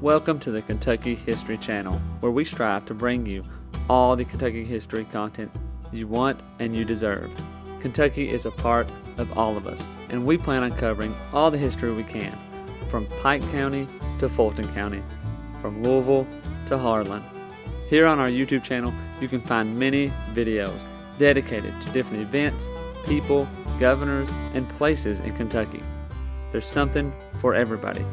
Welcome to the Kentucky History Channel, where we strive to bring you all the Kentucky history content you want and you deserve. Kentucky is a part of all of us, and we plan on covering all the history we can, from Pike County to Fulton County, from Louisville to Harlan. Here on our YouTube channel, you can find many videos dedicated to different events, people, governors, and places in Kentucky. There's something for everybody.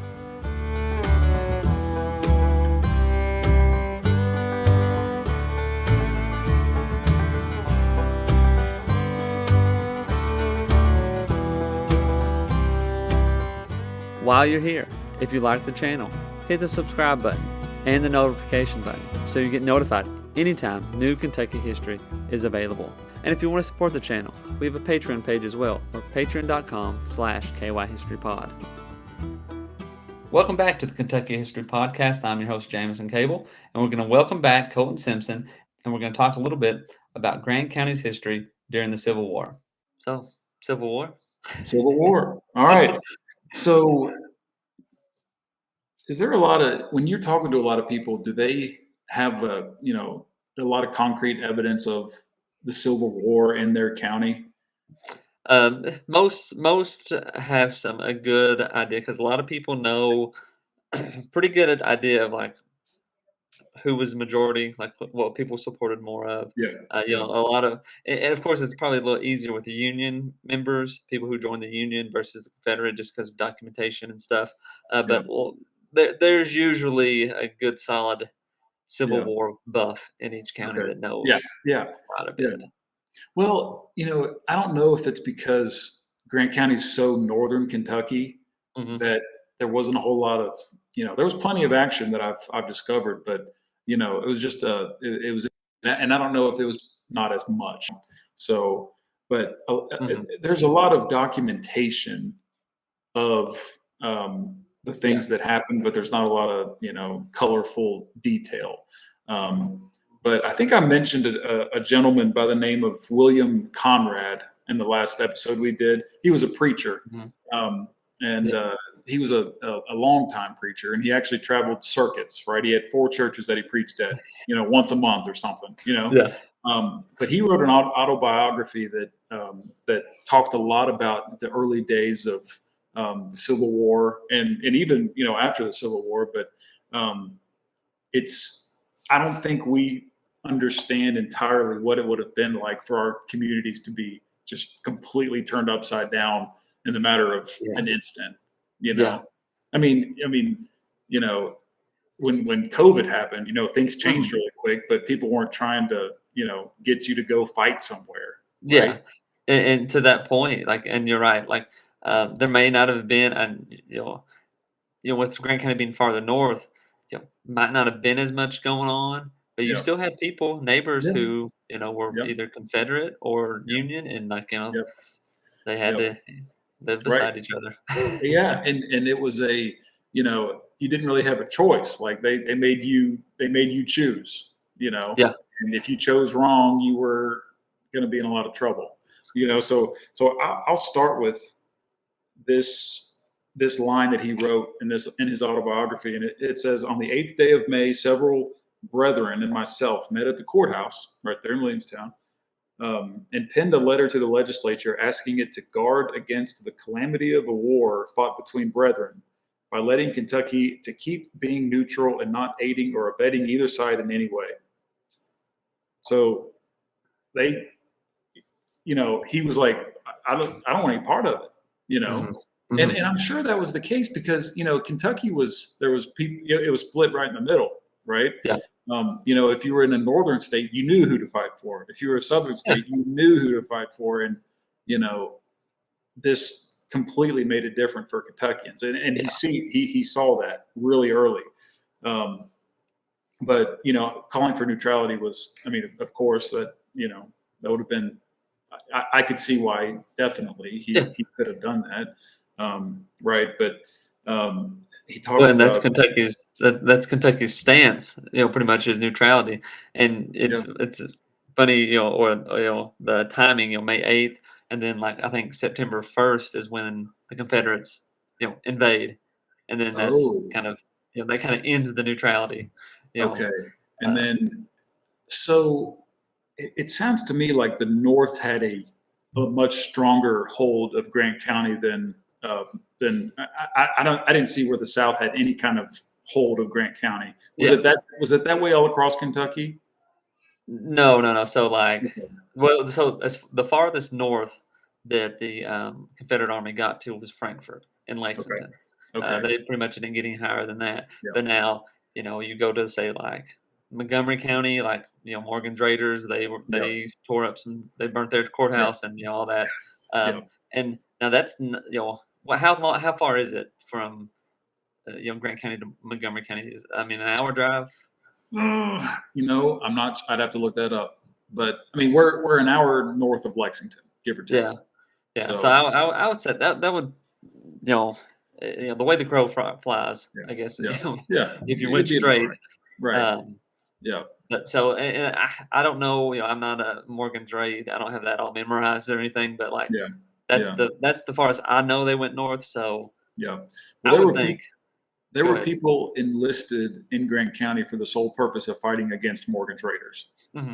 While you're here, if you like the channel, hit the subscribe button and the notification button so you get notified anytime new Kentucky history is available. And if you want to support the channel, we have a Patreon page as well, or patreon.com/KYHistoryPod. Welcome back to the Kentucky History Podcast. I'm your host, Jamison Cable, and we're going to welcome back Colton Simpson, and we're going to talk a little bit about Grant County's history during the Civil War. So, Civil War? Civil War. All right. So, is there a lot of, when you're talking to a lot of people, do they have a lot of concrete evidence of the Civil War in their county? Most have a good idea because a lot of people know pretty good idea of like who was majority, like what people supported more of. Yeah. A lot of, and of course, it's probably a little easier with the Union members, people who joined the Union versus the Confederate, just because of documentation and stuff. But there's usually a good, solid Civil War buff in each county that knows quite a bit. Well, I don't know if it's because Grant County is so northern Kentucky that there wasn't a whole lot of, there was plenty of action that I've discovered, but it was just it was, and I don't know if it was not as much. So, but there's a lot of documentation of the things that happened, but there's not a lot of colorful detail. But I think I mentioned a gentleman by the name of William Conrad in the last episode we did. He was a preacher, he was a longtime preacher, and he actually traveled circuits, right? He had 4 churches that he preached at, once a month or something, But he wrote an autobiography that talked a lot about the early days of the Civil War and even, after the Civil War. But I don't think we understand entirely what it would have been like for our communities to be just completely turned upside down in the matter of an instant. I mean, when COVID happened, things changed really quick, but people weren't trying to, get you to go fight somewhere. Right? Yeah. And to that point, and you're right, there may not have been, and with Grant County being farther north, might not have been as much going on, but you still had people, neighbors who, were either Confederate or Union, and they had to live beside each other. And it was you didn't really have a choice. Like they made you choose, and if you chose wrong, you were going to be in a lot of trouble, So I'll start with this line that he wrote in his autobiography, and it says, "On the 8th day of May, several brethren and myself met at the courthouse right there in Williamstown, and penned a letter to the legislature asking it to guard against the calamity of a war fought between brethren by letting Kentucky to keep being neutral and not aiding or abetting either side in any way." So they, he was like, I don't want any part of it, And I'm sure that was the case because, Kentucky it was split right in the middle, right? Yeah. If you were in a northern state, you knew who to fight for. If you were a southern state, you knew who to fight for. And, this completely made it different for Kentuckians. And he saw that really early. But, calling for neutrality was, of course, that would have been, I could see why definitely he could have done that. Right. But he talks and about that's Kentucky's stance, pretty much is neutrality. And it's funny, or the timing, May 8th, and then I think September 1st is when the Confederates, invade. And then that's kind of that kind of ends the neutrality. You know, Okay. And uh, then, so it sounds to me like the North had a much stronger hold of Grant County than I didn't see where the South had any kind of hold of Grant County. yeah. Was it that way all across Kentucky? No, no, no. So like, Okay. well, so as the farthest north that the Confederate Army got to was Frankfort and Okay. Lexington. Okay. They pretty much didn't get any higher than that. Yeah. But now, you go to say like Montgomery County, like Morgan's Raiders, Yeah. they tore up they burnt their Yeah. courthouse and all that. Yeah. And now how far is it from Grant County to Montgomery County? I mean, an hour drive. I'm not. I'd have to look that up. But I mean, we're an hour north of Lexington, give or take. Yeah. Yeah, so So I would say that would, the way the crow flies, yeah, I guess, yeah, yeah. if you went It'd be about straight. right. Right. Um, Yeah. but so and I don't know, I'm not a Morgan's Raid. I don't have that all memorized or anything, but like Yeah. that's Yeah. the farthest I know they went north. So Yeah. Well, I would think. there Go were ahead. people enlisted in Grant County for the sole purpose of fighting against Morgan's Raiders. Hmm.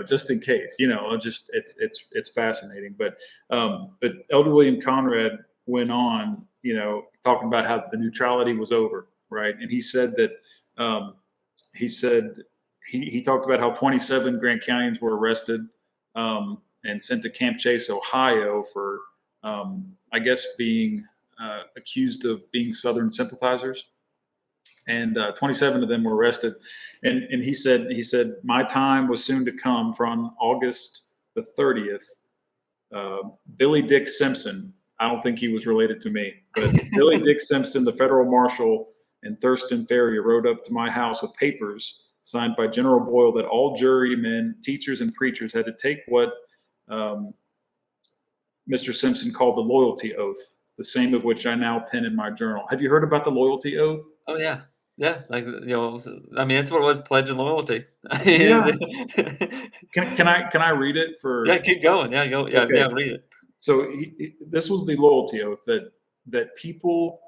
Just in case. Just it's fascinating. But Elder William Conrad went on, talking about how the neutrality was over, right? And he said that he said he talked about how 27 Grant Countyans were arrested and sent to Camp Chase, Ohio, for I guess being accused of being Southern sympathizers, and 27 of them were arrested. And he said my time was soon to come. From August the 30th, Billy Dick Simpson. I don't think he was related to me, but Billy Dick Simpson, the federal marshal, and Thurston Ferrier rode up to my house with papers signed by General Boyle that all jurymen, teachers, and preachers had to take what um, Mr. Simpson called the loyalty oath, the same of which I now pen in my journal. Have you heard about the loyalty oath? Oh yeah, yeah. Like I mean, that's what it was, pledge of loyalty. I Yeah. mean, Can I read it yeah, for? keep going. Yeah, go. Yeah, Okay. yeah. Read it. So this was the loyalty oath that people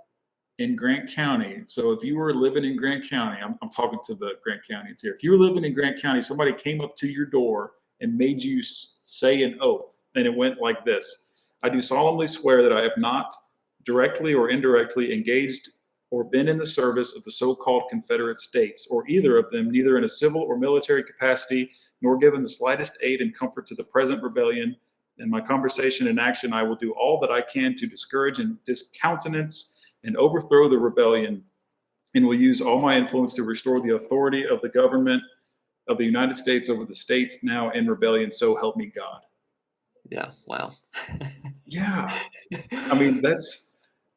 in Grant County. So if you were living in Grant County, I'm talking to the Grant Countyans here. If you were living in Grant County, somebody came up to your door and made you say an oath, and it went like this: I do solemnly swear that I have not directly or indirectly engaged or been in the service of the so-called Confederate States, or either of them, neither in a civil or military capacity, nor given the slightest aid and comfort to the present rebellion. In my conversation and action, I will do all that I can to discourage and discountenance and overthrow the rebellion, and will use all my influence to restore the authority of the government of the United States over the states now in rebellion. So help me God. Yeah. Wow. Yeah. I mean, that's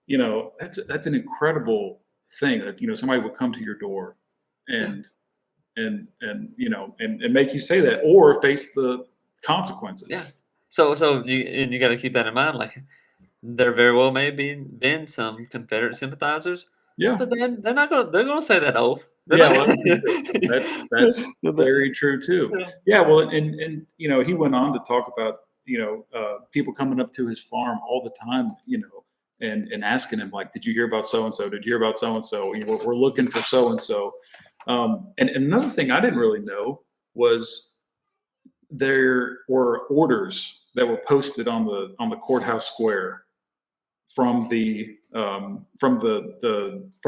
an incredible thing that, somebody would come to your door Yeah. and, and make you say that or face the Yeah. consequences. So you got to keep that in mind. Like there very well may be been some Confederate sympathizers, Yeah. but they're gonna say that oath. They're Yeah, not well, gonna. that's very true too. Yeah. Yeah, well, and he went on to talk about people coming up to his farm all the time, and asking him like, "Did you hear about so and so? Did you hear about so and so? We're looking for so and so." And another thing I didn't really know was there were orders that were posted on the courthouse square from the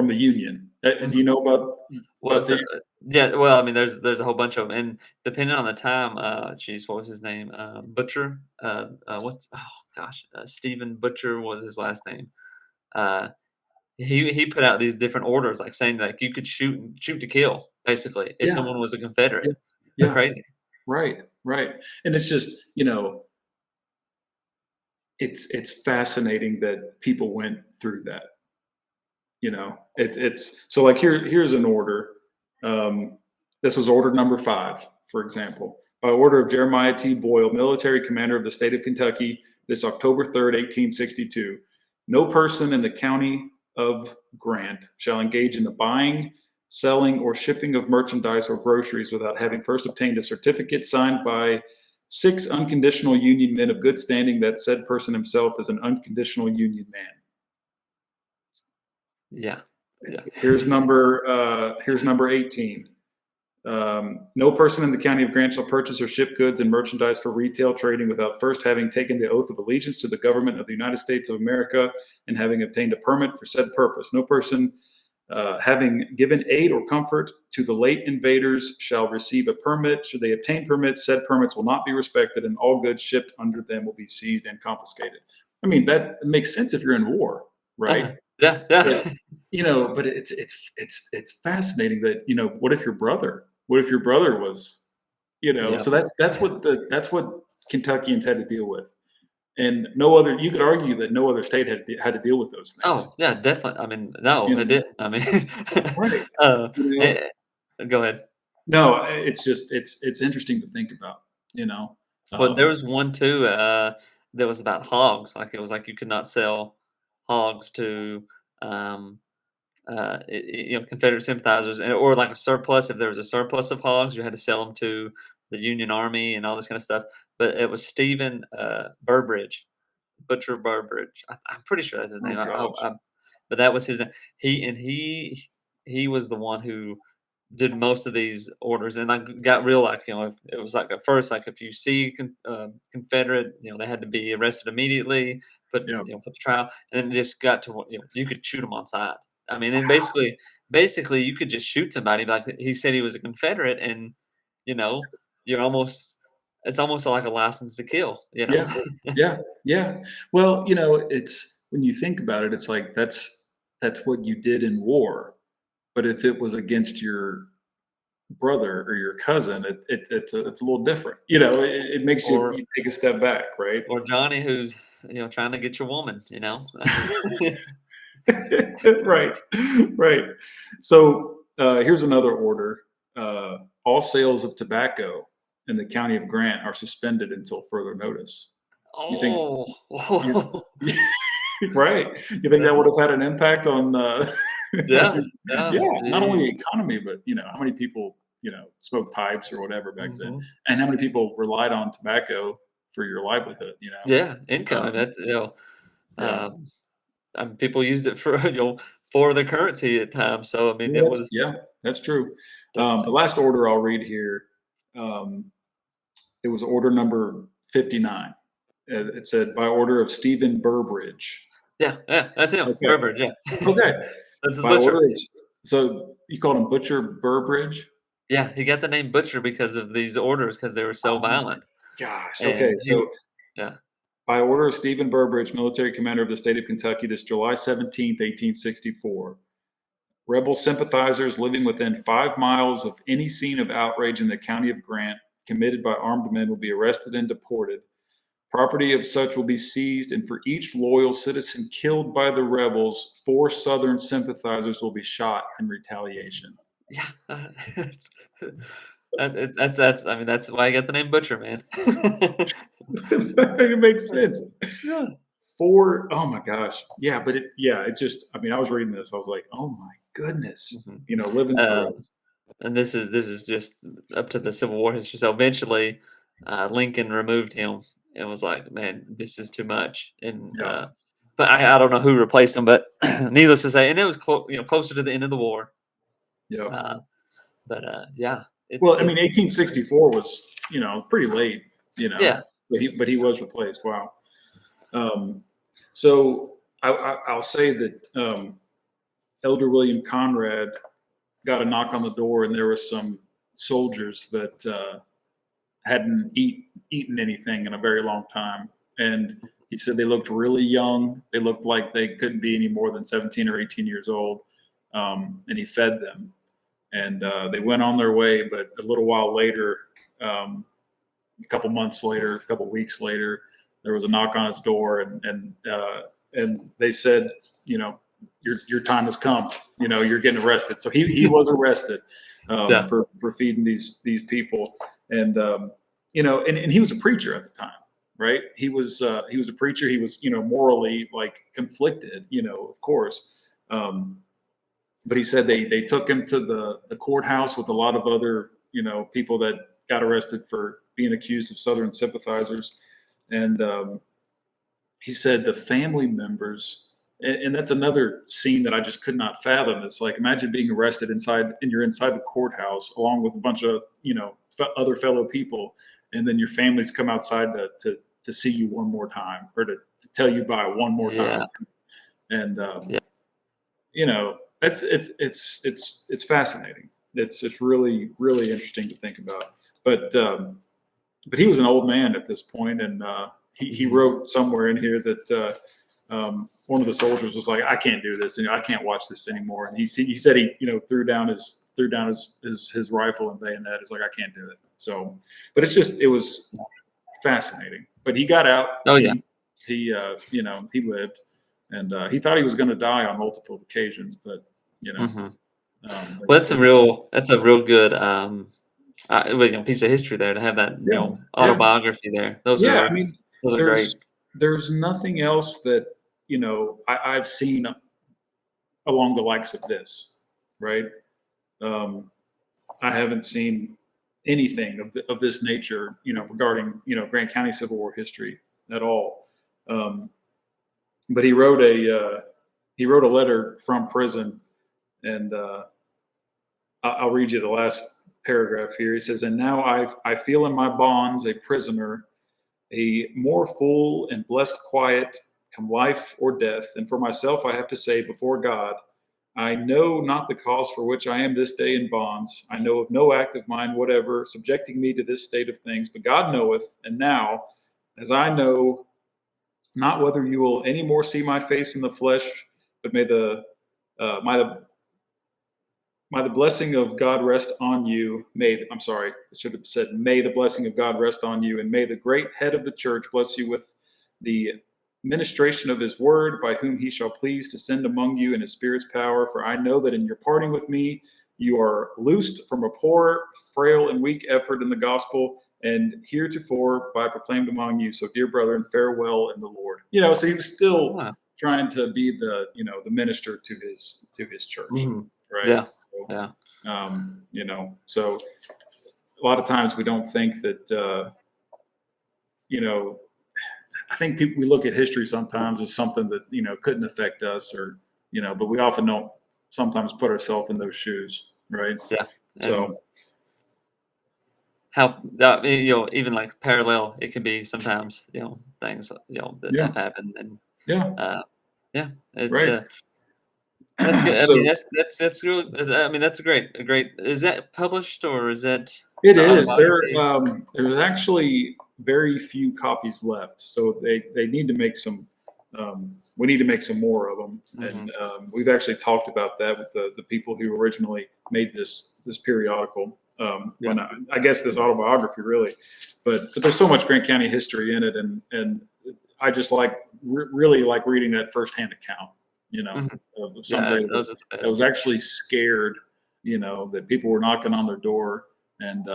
Union. Do you Mhm. know about Well, so, these? yeah. Well, I mean, there's a whole bunch of them, and depending on the time, geez, what was his name? Butcher. What's oh gosh, Stephen Butcher was his last name. Uh, he put out these different orders, like saying like you could shoot to kill, basically, if Yeah, someone was a yeah, Confederate. They're yeah. crazy. Right, right. And it's just, it's fascinating that people went through that. It's so like here's an order. Um, this was order number 5, for example, by order of Jeremiah T. Boyle, military commander of the state of Kentucky, this October 3rd, 1862. No person in the county of Grant shall engage in the buying, selling, or shipping of merchandise or groceries without having first obtained a certificate signed by 6 unconditional Union men of good standing, that said person himself is an unconditional Union man. Yeah. Yeah. Here's number 18. No person in the county of Grant shall purchase or ship goods and merchandise for retail trading without first having taken the oath of allegiance to the government of the United States of America and having obtained a permit for said purpose. No person having given aid or comfort to the late invaders shall receive a permit. Should they obtain permits, said permits will not be respected, and all goods shipped under them will be seized and confiscated. I mean, that makes sense if you're in war, right? Yeah. But, but it's fascinating that what if your brother? What if your brother was, Yeah. So that's what Kentuckians had to deal with, and no other. You could argue that no other state had to deal with those things. Oh, yeah, definitely. I mean, no, You it know, didn't. I mean, right? You know, eh, go ahead. no, it's just it's interesting to think about. You know, Well, there um, was one too, that was about hogs. Like, it was like you could not sell hogs to, um, Confederate sympathizers, or like a surplus. If there was a surplus of hogs, you had to sell them to the Union Army and all this kind of stuff. But it was Stephen Burbridge, Butcher Burbridge. I'm pretty sure that's his oh name. gosh, But that was his name. He was the one who did most of these orders, and I got real, like, it was like at first, like, if you see Confederate, they had to be arrested immediately, yeah, put the trial, and then it just got to you could shoot them on sight. I mean, and basically you could just shoot somebody. Like, he said he was a Confederate, and you know you're almost it's almost like a license to kill. yeah, yeah, yeah. Well, it's when you think about it, it's like that's what you did in war. But if it was against your brother or your cousin, it's a little different. It makes or you take a step back, right? or Johnny, who's trying to get your woman. Right, right. So here's another order. All sales of tobacco in the county of Grant are suspended until further notice. You think Oh, you, right? You think that would that's have had an impact on? yeah, Yeah, yeah, not only geez. the economy, but how many people smoked pipes or whatever back then, Mhm. and how many people relied on tobacco for your livelihood. Yeah, income, Um, that's, yeah, um, people used it for, for the currency at times, so, I mean, it was yeah, that's true. The definitely last order I'll read here, um, it was order number 59. It said, by order of Stephen Burbridge. yeah, yeah, that's him, Okay, Burbridge, yeah. okay. That's the By butcher. order of, so you called him Butcher Burbridge? Yeah, he got the name Butcher because of these orders, because they were so Oh my violent, gosh. Okay, and so yeah. by order of Stephen Burbridge, military commander of the state of Kentucky, this July 17th, 1864, rebel sympathizers living within 5 miles of any scene of outrage in the county of Grant committed by armed men will be arrested and deported. Property of such will be seized, and for each loyal citizen killed by the rebels, 4 Southern sympathizers will be shot in retaliation. Yeah, it's that's I mean, that's why I got the name Butcher, man. It makes sense. Yeah. 4, oh my gosh. Yeah, but it just, I mean, I was reading this, I was like, oh my goodness, Mhm. living through it. And this is just up to the Civil War history. So eventually, Lincoln removed him and was like, "Man, this is too much." And Yeah. but I don't know who replaced him. But needless to say, and it was closer to the end of the war. Yeah. Uh, but yeah, Well, I it's mean, 1864 was, pretty late, yeah, but he was replaced. Wow. Um, so I'll say that Elder William Conrad got a knock on the door, and there was some soldiers that hadn't eaten anything in a very long time, and he said they looked really young. They looked like they couldn't be any more than 17 or 18 years old, and he fed them, and they went on their way. But a little while later, um, a couple months later, a couple weeks later, there was a knock on his door, and they said, your time has come. You're getting arrested. So he was arrested yeah, for feeding these people, and and he was a preacher at the time, right? He was a preacher. He was morally like conflicted, of course. Um, but he said they took him to the courthouse with a lot of other people that got arrested for being accused of Southern sympathizers, and he said the family members and that's another scene that I just could not fathom. It's like, imagine being arrested and you're inside the courthouse along with a bunch of, other fellow people, and then your families come outside to see you one more time, or to tell you bye one more time. And it's fascinating. It's really, really interesting to think about. But he was an old man at this point, and he wrote somewhere in here that one of the soldiers was like, "I can't do this, and I can't watch this anymore." And he said he threw down his rifle and bayonet. It's like, I can't do it. So, but it was fascinating. But he got out. Oh yeah. He lived, and he thought he was going to die on multiple occasions, but well, that's a real good piece of history there, to have that autobiography there. Those are great. There's nothing else that I've seen along the likes of this, right? I haven't seen anything of this nature, regarding Grant County Civil War history at all. But he wrote a letter from prison, and I'll read you the last paragraph here. He says, "And now I feel in my bonds a prisoner, a more full and blessed quiet come life or death. And for myself, I have to say before God, I know not the cause for which I am this day in bonds. I know of no act of mine whatever subjecting me to this state of things, but God knoweth. And now, as I know not whether you will any more see my face in the flesh, but may the blessing of God rest on you. May the blessing of God rest on you, and may the great head of the church bless you with the ministration of his word, by whom he shall please to send among you in his spirit's power. For I know that in your parting with me, you are loosed from a poor, frail, and weak effort in the gospel, and heretofore by proclaimed among you. So, dear brethren, farewell in the Lord." So he was still trying to be the minister to his church, right? Yeah. So a lot of times we don't think that, I think we look at history sometimes as something that, couldn't affect us, or, but we often don't sometimes put ourselves in those shoes. Right. Yeah. So how, even like parallel, it can be sometimes, things, that have happened, and right. That's good. I mean, that's good. I mean, that's a great. Is that published, or is that? It is. There's actually very few copies left, so they need to make some. We need to make some more of them, and we've actually talked about that with the people who originally made this periodical. When I guess this autobiography, really, but there's so much Grant County history in it, and I just really like reading that firsthand account. Of somebody that was actually scared, that people were knocking on their door, and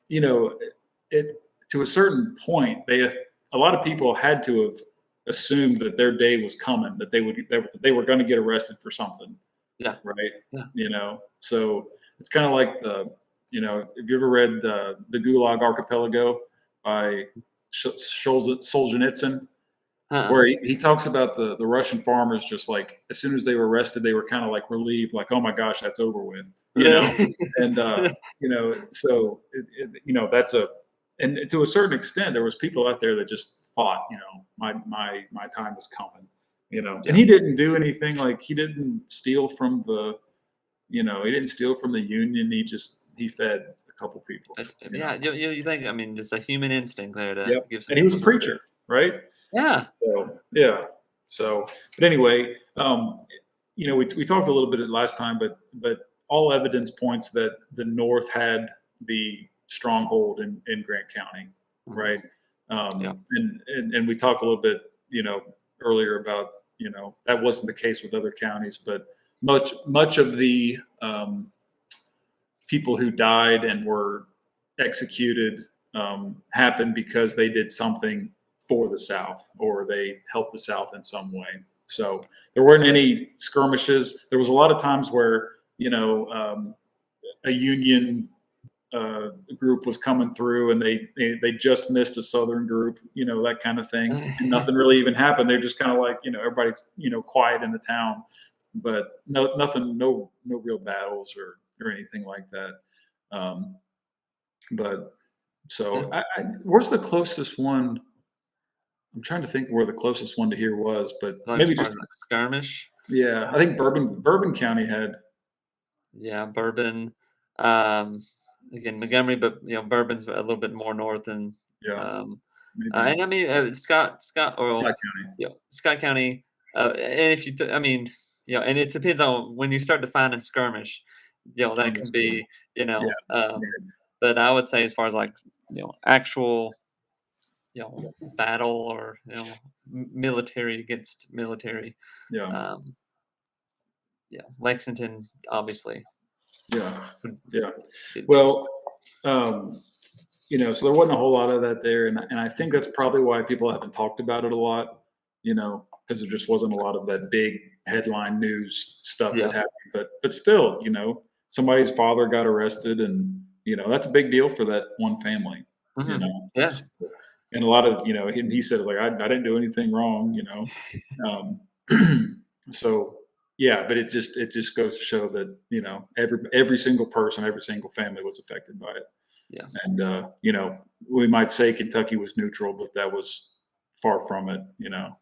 it to a certain point, a lot of people had to have assumed that their day was coming, that they were going to get arrested for something. Yeah. Right. Yeah. So it's kind of like have you ever read the Gulag Archipelago by Solzhenitsyn? Where he talks about the Russian farmers, just like as soon as they were arrested, they were kind of like relieved, like, oh my gosh, that's over with, and so that's and to a certain extent, there was people out there that just thought, my time is coming, and he didn't do anything, like he didn't steal from the, he didn't steal from the Union. He fed a couple people. You think, I mean, just a human instinct there to give. And he was a preacher, right? Yeah. So, but anyway, we talked a little bit last time, but all evidence points that the North had the stronghold in Grant County, right? And we talked a little bit, earlier about, that wasn't the case with other counties, but much of the people who died and were executed happened because they did something for the South, or they helped the South in some way. So there weren't any skirmishes. There was a lot of times where, a Union group was coming through, and they just missed a southern group, that kind of thing, and nothing really even happened. They're just kind of like, everybody's quiet in the town, but nothing, no real battles or anything like that. But so where's the closest one? I'm trying to think where the closest one to here was, but Like as maybe far just as like skirmish. yeah. I think Bourbon County had Yeah, Bourbon. Um, Again, Montgomery, but Bourbon's a little bit more north than. yeah Um, maybe and I mean Scott, or Scott County. Scott County. And if you, I mean, and it depends on when you start defining skirmish. That can Honestly, be, yeah, but I would say as far as like actual battle, or military against military. yeah, Um, Lexington obviously yeah, would yeah. be. Well, so there wasn't a whole lot of that there, and I think that's probably why people haven't talked about it a lot, because there just wasn't a lot of that big headline news stuff that Yeah. happened. But still, somebody's father got arrested, and that's a big deal for that one family, you Mhm. know. Yeah. So, and a lot of he said like I didn't do anything wrong, so yeah, but it just goes to show that every single person, every single family was affected by it. Yeah. And we might say Kentucky was neutral, but that was far from it. No,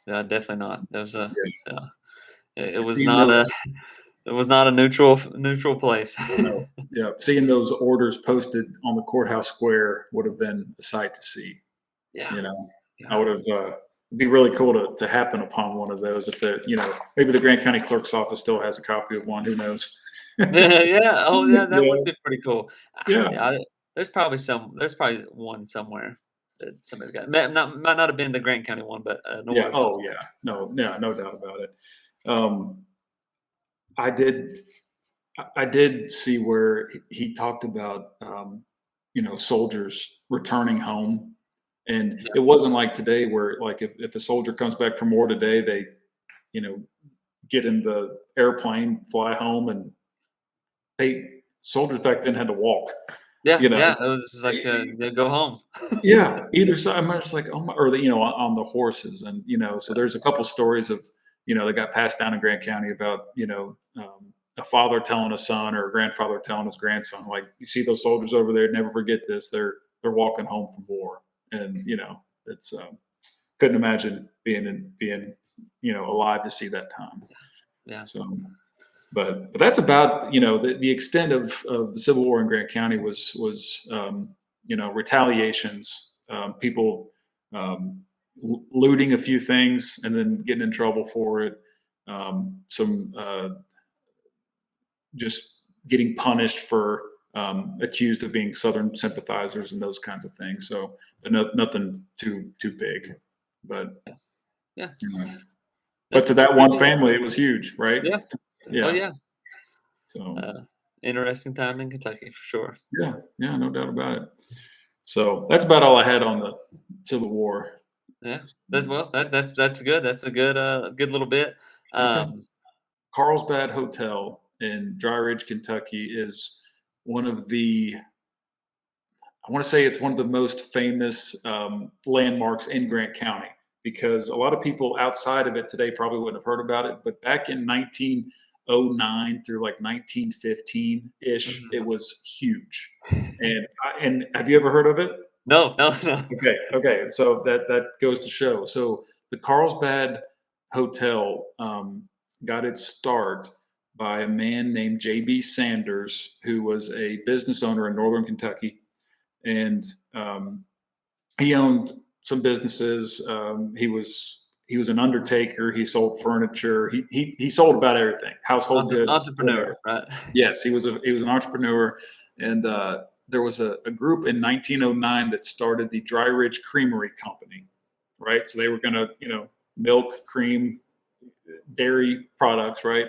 definitely not. There was a Yeah. yeah. It was Seeing not a those, neutral place. no, yeah, seeing those orders posted on the courthouse square would have been a sight to see. Yeah. You know, I Yeah. would have. It'd be really cool to happen upon one of those. If maybe the Grant County Clerk's Office still has a copy of one. Who knows? Yeah. Oh, yeah, that would Yeah, be pretty cool. yeah, Yeah, there's probably one somewhere that somebody's got. Might not have been the Grant County one, but an yeah. order. Oh, yeah. No, yeah, no doubt about it. Um, I did. I did see where he talked about, soldiers returning home, and Yeah. it wasn't like today where like if a soldier comes back from war today, they, you know, get in the airplane, fly home, and soldiers back then had to walk. Yeah, You know, yeah, it was just like, yeah, go home. yeah, either side. I'm just like, oh my, or on the horses, and so there's a couple stories of that got passed down in Grant County about a father telling a son or a grandfather telling his grandson, like, you see those soldiers over there, never forget this. They're walking home from war, and it's couldn't imagine being alive to see that time. Yeah. So, but that's about the extent of the Civil War in Grant County was retaliations, people looting a few things and then getting in trouble for it, some just getting punished for accused of being Southern sympathizers and those kinds of things. So, but nothing too big, but Yeah. but That's to that good one deal. family, it was huge, right? Yeah. Oh, Yeah. yeah. So Interesting time in Kentucky for sure. yeah, no doubt about it. So that's about all I had on the Civil War. Yeah. That's good. That's a good little bit. Okay. Um, Carlsbad Hotel in Dry Ridge, Kentucky is one of the, I want to say it's one of the most famous landmarks in Grant County, because a lot of people outside of it today probably wouldn't have heard about it. But back in 1909 through like 1915 ish, mhm. it was huge. And have you ever heard of it? No, no, no. Okay. So that goes to show. So the Carlsbad Hotel got its start by a man named J.B. Sanders, who was a business owner in northern Kentucky, and he owned some businesses. He was an undertaker. He sold furniture. He sold about everything, household goods, Entrepreneur, whatever. right? Yes, he was an entrepreneur, and there was a group in 1909 that started the Dry Ridge Creamery Company, right? So they were going to milk, cream, dairy products, right?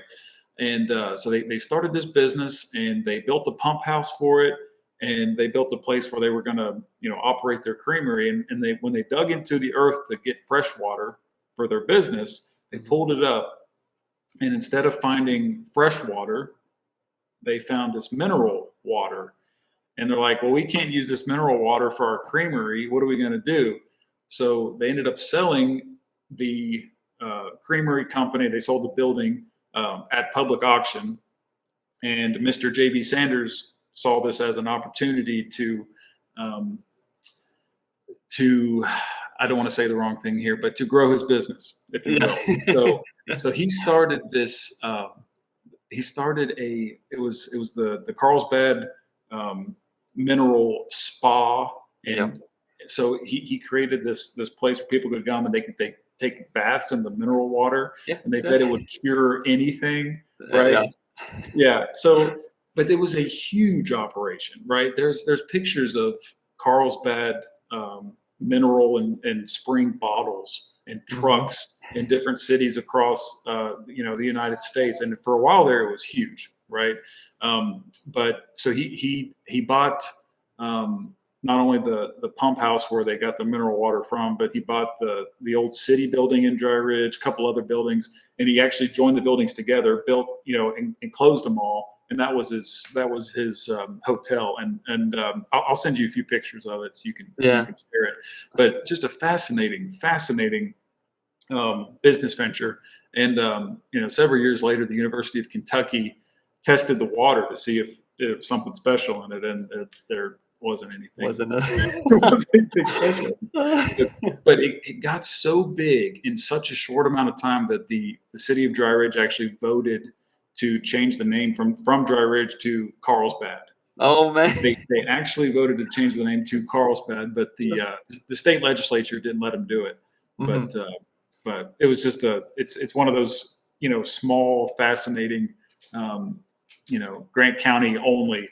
And so they started this business, and they built a pump house for it, and they built a place where they were going to operate their creamery. And they, when they dug into the earth to get fresh water for their business, they Mhm. pulled it up, and instead of finding fresh water, they found this mineral water. And they're like, well, we can't use this mineral water for our creamery. What are we going to do? So they ended up selling the creamery company. They sold the building at public auction. And Mr. J.B. Sanders saw this as an opportunity um, to I don't want to say the wrong thing here, but to grow his business, if you will. So he started this. He started it was the Carlsbad mineral spa, and so he created this place where people could come and they could take baths in the mineral water, and they said it would cure anything, right? Yeah. So, but it was a huge operation, right? There's pictures of Carlsbad mineral and spring bottles and trucks in different cities across the United States, and for a while there it was huge, right? But so he bought not only the pump house where they got the mineral water from, but he bought the old city building in Dry Ridge, a couple other buildings, and he actually joined the buildings together, built and closed them all. And that was his hotel, and I'll send you a few pictures of it so you can share it. But just a fascinating business venture. And several years later, the University of Kentucky tested the water to see if there was something special in it, and there wasn't anything. It wasn't anything special. But it got so big in such a short amount of time that the city of Dry Ridge actually voted to change the name from Dry Ridge to Carlsbad. Oh man! They actually voted to change the name to Carlsbad, but the state legislature didn't let them do it. But it was just it's one of those small, fascinating Grant County only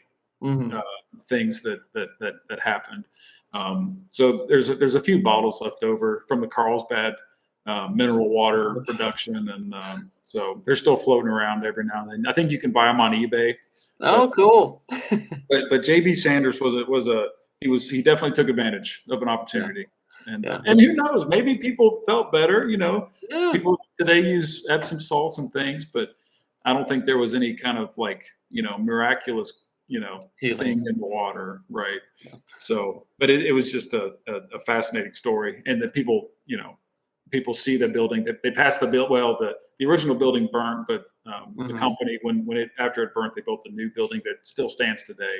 things that happened. So there's a few bottles left over from the Carlsbad mineral water production, and so they're still floating around every now and then. I think you can buy them on eBay. Oh, cool! but JB Sanders he definitely took advantage of an opportunity, and who knows, maybe people felt better. People today use Epsom salts and things, but I don't think there was any kind of miraculous thing in the water, right? So, but it was just a fascinating story, and that people see the building. They passed the bill. Well, the original building burnt, but the company, after it burnt, they built a new building that still stands today.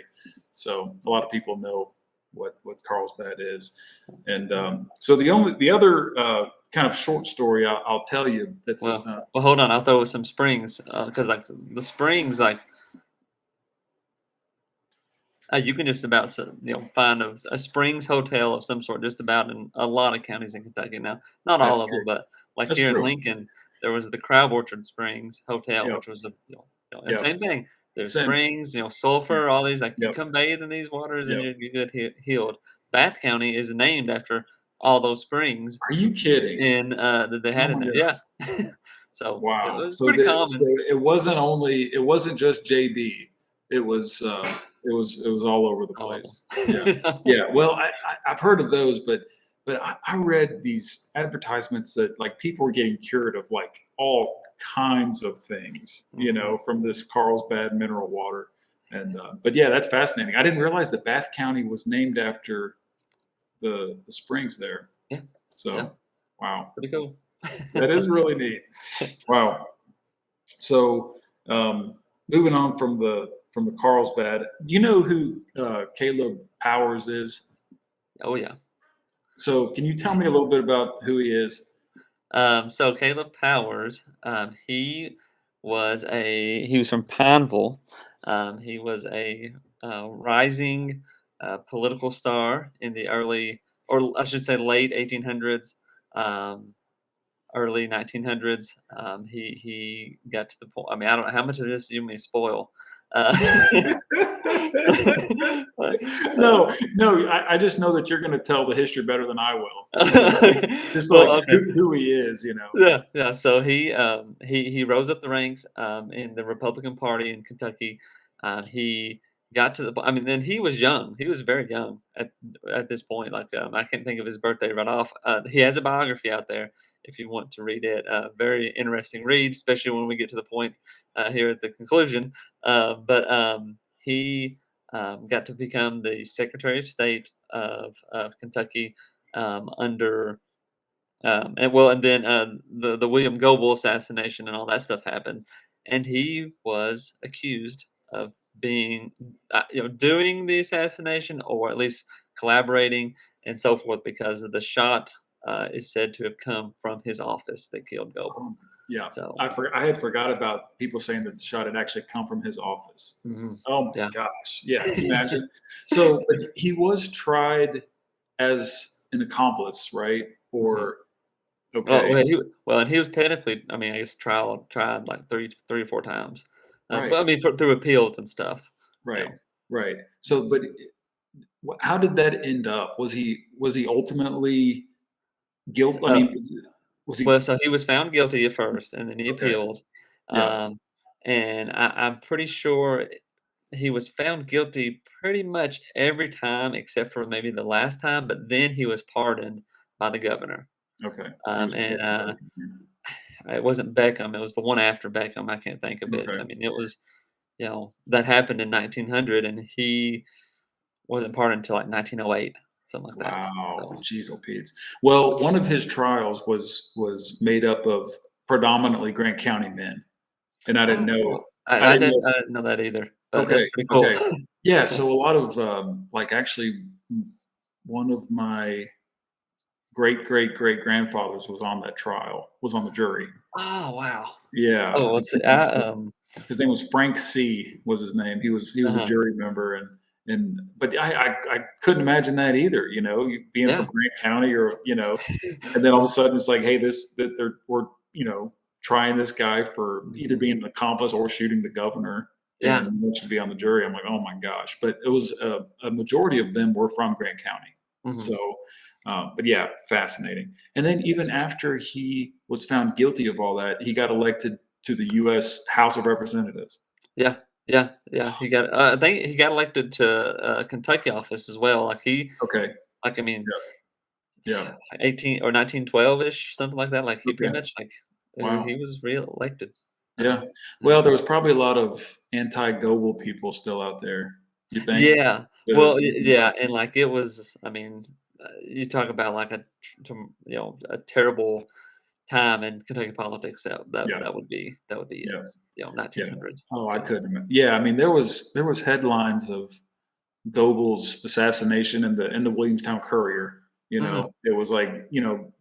So a lot of people know what Carlsbad is. And so the other kind of short story I'll tell you that's well, hold on, I'll throw some springs, because the springs, you can just about find a Springs hotel of some sort just about in a lot of counties in Kentucky now. Not all of them, but That's here true. in Lincoln, there was the Crab Orchard Springs Hotel, which was and same thing. There's springs, sulfur, all these. You come bathe in these waters and you get healed. Bath County is named after all those springs. Are you kidding? And that they had in there, yeah. So wow, it was pretty common. So it wasn't just JB. It was all over the place. Yeah. Well, I've heard of those, but I read these advertisements that people were getting cured of all kinds of things, from this Carlsbad mineral water. And but yeah, that's fascinating. I didn't realize that Bath County was named after the springs there. Yeah. So wow, pretty cool. That is really neat. Wow. So moving on from the Carlsbad, you know who Caleb Powers is? Oh yeah. So can you tell me a little bit about who he is? So Caleb Powers, he was from Pineville. He was a rising political star in the early, or I should say late 1800s, early 1900s. He got to the point. I mean, I don't know how much of this you may spoil. No, I just know that you're going to tell the history better than I will. Just who he is, Yeah. So he rose up the ranks in the Republican Party in Kentucky. He got to the. I mean, then he was young. He was very young at this point. I can't think of his birthday right off. He has a biography out there if you want to read it. Very interesting read, especially when we get to the point here at the conclusion. But he got to become the Secretary of State of Kentucky under and then the William Goebel assassination and all that stuff happened, and he was accused of being, doing the assassination or at least collaborating and so forth because of the shot is said to have come from his office that killed Goebel. Yeah, So, I had forgot about people saying that the shot had actually come from his office. Oh my yeah. gosh, yeah, can you imagine? So, but he was tried as an accomplice, right? hmm Or Well, okay, and he was technically, I mean, I guess tried like three or four times, but I right, mean, through appeals and stuff. You right, know, right. So, but how did that end up? Was he ultimately guilty? I uh, mean, was he well, so he was found guilty at first, and then he okay? appealed, Yeah, um, and I'm pretty sure he was found guilty pretty much every time except for maybe the last time, but then he was pardoned by the governor, okay. He um, was and, pardoned by uh, the it wasn't Beckham, it was the one after Beckham, I can't think of it. okay. I mean, it was, that happened in 1900, and he wasn't pardoned until, like, 1908, something like that, Wow, so jeez, oh Pete. Well, one of his trials was made up of predominantly Grant County men, and I didn't oh, know. cool. I didn't know. I didn't know that either, but that's Okay, pretty cool. okay, yeah. So a lot of like actually, one of my great grandfathers was on that trial. Was on the jury. Oh, wow. Yeah, Oh, well, see, his name was Frank C. Was his name. He was a uh-huh. jury member, and but I couldn't imagine that either. You know, you being from Yeah. Grant County, or and then all of a sudden it's like, hey, we're trying this guy for either Mhm. being an accomplice or shooting the governor, Yeah. and he should be on the jury. I'm like, oh my gosh! But it was a majority of them were from Grant County, Mhm. so. But yeah, fascinating. And then even after he was found guilty of all that, he got elected to the U.S. House of Representatives. Yeah. Yeah, yeah, he got, I think he got elected to, Kentucky office as well, Okay. I mean, Yeah. Yeah. 18 or 1912-ish, something like that, like, he pretty Okay. much, he Wow. was reelected. Yeah. So Well, there was probably a lot of anti-Goebel people still out there. You think? yeah. The Well, the yeah, and, it was, I mean, you talk about, like, a terrible time in Kentucky politics, yeah. that would be it, Yeah. Yeah. 1900s, Oh, I 'cause couldn't. Yeah. I mean, there was headlines of Goebel's assassination in the Williamstown Courier. mhm, It was like,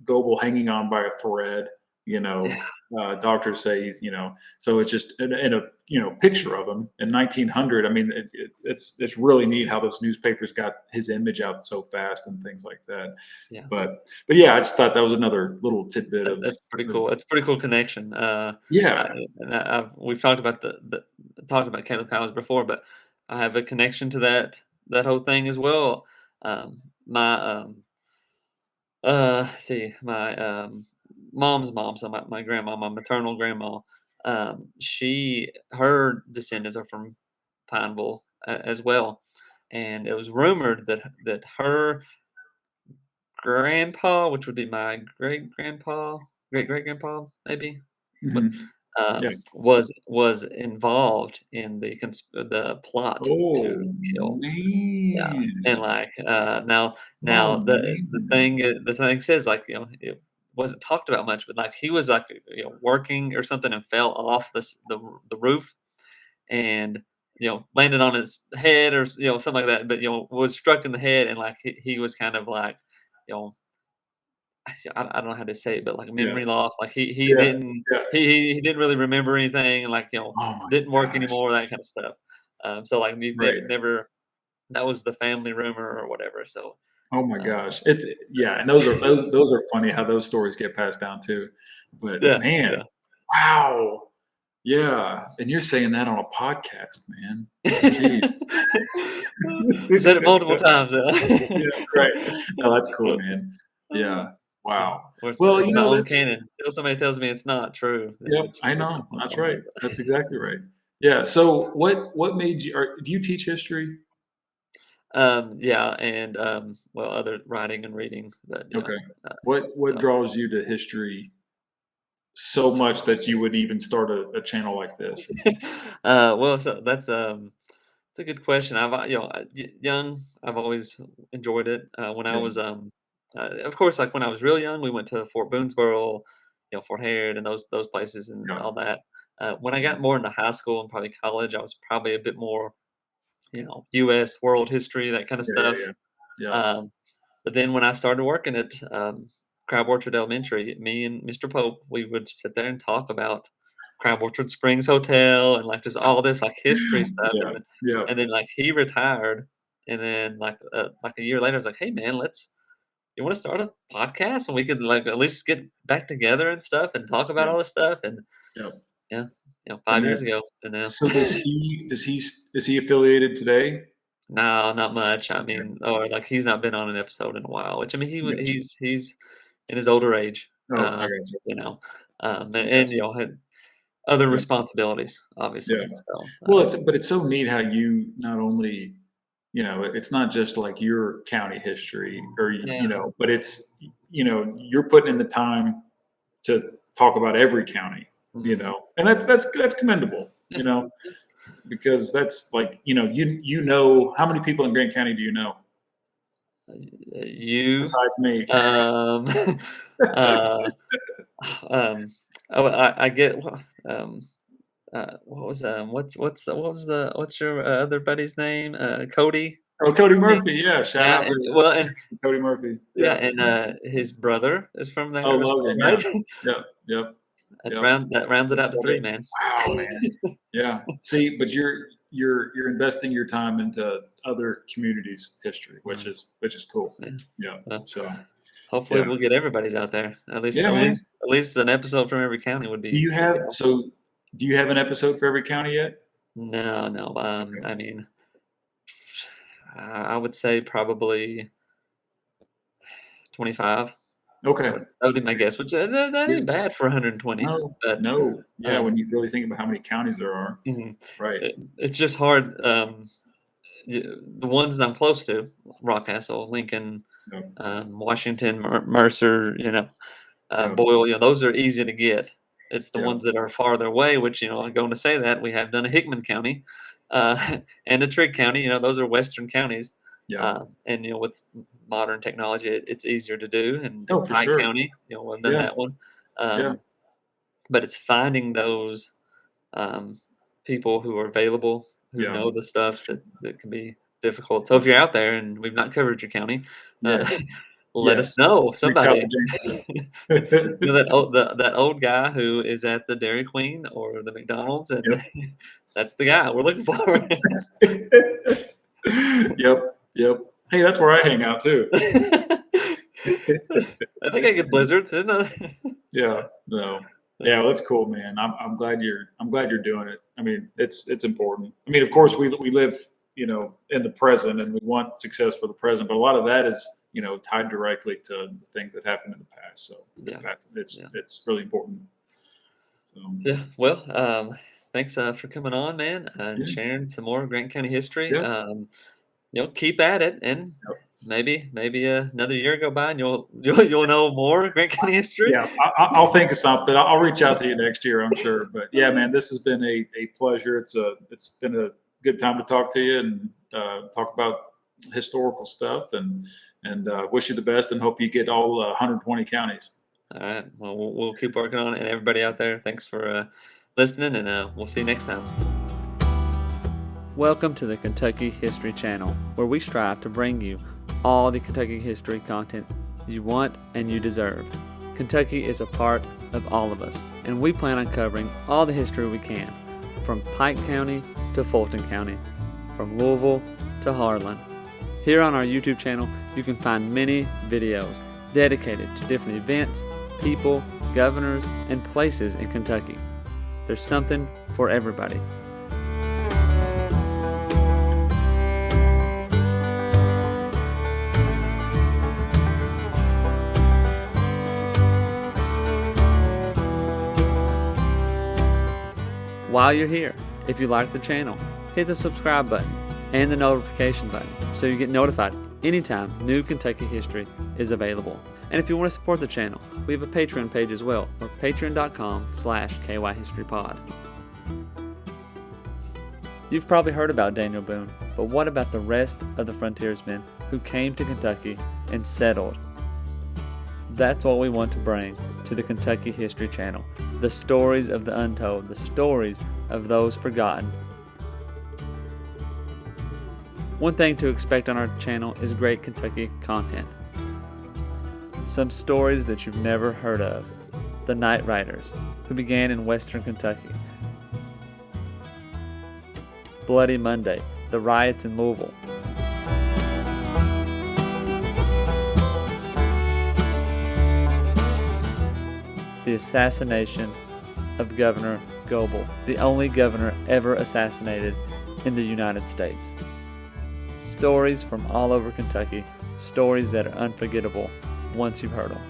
Goebel hanging on by a thread. You know, yeah, doctors say so it's just in a picture of him in 1900. I mean, it's really neat how those newspapers got his image out so fast and things like that. yeah. But yeah, I just thought that was another little tidbit That's pretty of cool. That's a pretty cool connection. I yeah, and we've talked about talked about Caleb Powers before, but I have a connection to that whole thing as well. My let's see, my mom's mom, so my grandma, my maternal grandma, her descendants are from Pineville as well, and it was rumored that her grandpa, which would be my great great grandpa, maybe, but, mhm, yeah. was involved in the plot Oh to kill. Yeah, and, man, oh the thing says, it wasn't talked about much, but, he was, working or something and fell off the roof and, landed on his head or, something like that, but, was struck in the head and, he was kind of you know, I don't know how to say it, but, yeah, memory loss, yeah, yeah. he didn't really remember anything, and, Oh my didn't work gosh. anymore, that kinda stuff. So, Right. never that was the family rumor or whatever, so, Oh my uh, gosh. It's yeah, that's and those are funny how those stories get passed down too. But yeah, man, yeah. wow. Yeah, and you're saying that on a podcast, man. Jeez. Said it multiple times, yeah. Yeah, right. No, that's cool, man. Yeah. Yeah, Wow. or Well, it's my own that's canon. Until somebody tells me it's not true, then yep, it's I really know. not That's gonna right. believe That's it. exactly right. Yeah, so what made you or do you teach history? Yeah, and, well, other writing and reading, but, Okay. uh, What so draws you to history so much that you would even start a channel like this? well, so that's, It's a good question. Young, I've always enjoyed it. When I Yeah. was, of course, like when I was real young, we went to Fort Boonesboro, Fort Harrod, and those places and Yeah. all that. When I got more into high school and probably college, I was probably a bit more, U.S. world history, that kind of Yeah. Yeah. stuff. Yeah. Yeah. Um, but then when I started working at Crab Orchard Elementary, me and Mr. Pope, we would sit there and talk about Crab Orchard Springs Hotel and like just all this like history stuff. Yeah. And Yeah. and then like he retired, and then like a year later, I was like, hey man, you want to start a podcast and we could like at least get back together and stuff and talk about Yeah. all this stuff. And Yeah. yeah, And 5 years that. ago, and now. So is he affiliated today? No, not much. I Okay. mean, or like he's not been on an episode in a while, which I mean, Gotcha. he's in his older age, Oh, I got you. you know, I got and had other you. Yeah. responsibilities, Yeah. obviously. So, Well, it's so neat how you not only, it's not just like your county history or, yeah, but it's, you're putting in the time to talk about every county, mhm. and that's commendable, Yeah, because that's like, you know how many people in Grant County do you know you, besides me? um, uh, um, I get what was what's your other buddy's name? Cody. Oh, Cody Murphy, yeah. Shout Yeah, out to and well, and Cody Murphy. yeah, Yeah. and his brother is from Oh, there as well, Logan, yeah. right? Yep, yep, yep. That rounds it out to Love 3, it. man. Wow, man. Yeah. See, but you're investing your time into other communities' history, which Mhm. is cool. Yeah. Yeah. Well, So hopefully yeah. we'll get everybody's out there. Yeah, man. At least an episode from every county Do you would be have awesome. so do you have an episode for every county yet? No, no, Okay. I mean, I would say probably 25. Okay. That would be my guess, which that Yeah. ain't bad for 120, No, but, no. Yeah, when um you really think about how many counties there are. mhm. Right. It's just hard, the ones I'm close to, Rockcastle, Lincoln, Yep. Washington, Mercer, Yep. Boyle, those are easy to get. It's the Yep. ones that are farther away, which, I'm going to say that we have done a Hickman County, and a Trigg County. Those are western counties, Yeah. and with modern technology, it's easier to do. And Oh, for Pike sure. County, I've done Yeah. that one. Yeah. But it's finding those um, people who are available, who Yeah. know the stuff that can be difficult. So if you're out there and we've not covered your county, Yes. let us Yes. know. Reach out to Somebody. James. That old guy who is at the Dairy Queen or the McDonald's, and Yep. that's the guy we're looking for. Yep. Yep. Hey, that's where I hang out too. I think I get blizzards, isn't it? Yeah. No. Yeah, well, that's cool, man. I'm glad you're doing it. I mean, it's important. I mean, of course, we live, in the present, and we want success for the present, but a lot of that is, tied directly to the things that happened in the past. So it's really important. So Yeah. Well, thanks for coming on, man, and yeah, sharing some more Grant County history. yeah. Keep at it, and Yep. maybe another year go by, and you'll know more Grant County history. Yeah, I'll think of something. I'll reach out to you next year, I'm sure. But yeah, man, this has been a pleasure. It's been a good time to talk to you and talk about historical stuff, and wish you the best, and hope you get all 120 counties. All right. Well, we'll keep working on it, and everybody out there, thanks for listening, and we'll see you next time. Welcome to the Kentucky History Channel, where we strive to bring you all the Kentucky history content you want and you deserve. Kentucky is a part of all of us, and we plan on covering all the history we can, from Pike County to Fulton County, from Louisville to Harlan. Here on our YouTube channel, you can find many videos dedicated to different events, people, governors, and places in Kentucky. There's something for everybody. While you're here, if you like the channel, hit the subscribe button and the notification button so you get notified anytime new Kentucky history is available. And if you want to support the channel, we have a Patreon page as well, or patreon.com/KYHistoryPod. You've probably heard about Daniel Boone, but what about the rest of the frontiersmen who came to Kentucky and settled? That's what we want to bring to the Kentucky History Channel. The stories of the untold, the stories of those forgotten. One thing to expect on our channel is great Kentucky content. Some stories that you've never heard of. The Night Riders, who began in western Kentucky. Bloody Monday, the riots in Louisville. The assassination of Governor Goebel, the only governor ever assassinated in the United States. Stories from all over Kentucky, stories that are unforgettable once you've heard them.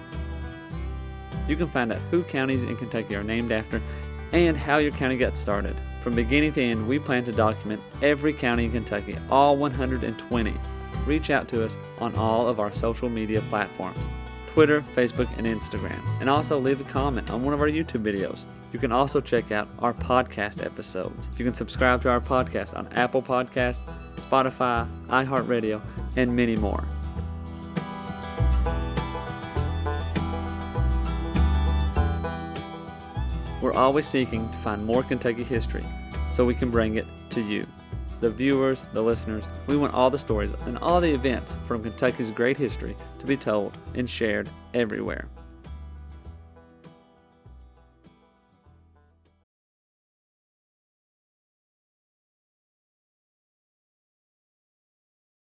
You can find out who counties in Kentucky are named after and how your county got started. From beginning to end, we plan to document every county in Kentucky, all 120. Reach out to us on all of our social media platforms, Twitter, Facebook, and Instagram. And also leave a comment on one of our YouTube videos. You can also check out our podcast episodes. You can subscribe to our podcast on Apple Podcasts, Spotify, iHeartRadio, and many more. We're always seeking to find more Kentucky history so we can bring it to you, the viewers, the listeners. We want all the stories and all the events from Kentucky's great history to be told and shared everywhere.